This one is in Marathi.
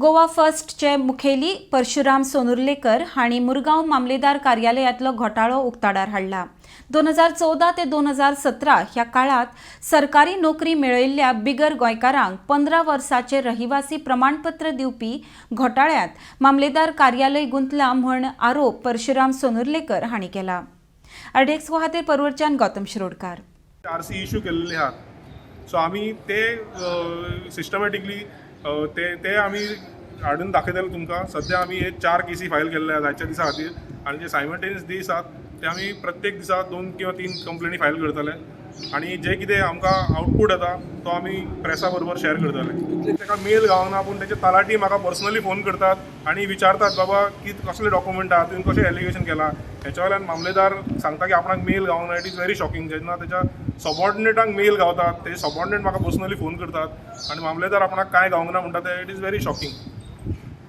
गोवा फर्स्टचे मुखेली परशुराम सोनुर्लेकर हांणी मुरगांव मामलेदार कार्यालयातलो घोटाळो उक्ताडार हाडला। 2014 ते 2017 ह्या काळात सरकारी नोकरी मेळयल्ल्या बिगर गोंयकारांक 15 वर्सांचे रहिवासी प्रमाणपत्र दिवपी घोटाळ्यात मामलेदार कार्यालय गुंतला म्हण आरोप परशुराम सोनुर्लेकर हांणी केला। आरडीएक्स गुवाहाटी परवरच्यान गौतम शिरोडकार। आरसी इश्यू केलेले आहात, सो आम्ही ते सिस्टमॅटिकली ते आम्ही हाडून दाखयतले तुमकां। सध्या आमी हे 4 केसी फायल केल्ले आहात आजच्या दिसा खातीर, आनी जे सायमल्टेनियस दीस आहात ते आमी प्रत्येक दिसा 2 किंवा 3 कंप्लेनी फायल करतले, आनी जे कितें आमकां आउटपूट येता तो आमी प्रेसा बरोबर शेअर करतले। ताका मेल गावना, पूण तेजे तलाटी म्हाका पर्सनली फोन करतात आनी विचारतात बाबा की कसले डॉक्युमेंट आहा, तुवें कशें एलिगेशन केलां। हेच्या वयल्यान मामलेदार सांगता की आपणाक मेल गावना। It is very shocking. जेन्ना तेच्या सबऑर्डिनेटांक मेल गावतात, ते सबऑर्डिनेट म्हाका पर्सनली फोन करतात आनी मामलेदार आपणाक काय गावना म्हणटा ते इट इज व्हेरी शॉकिंग।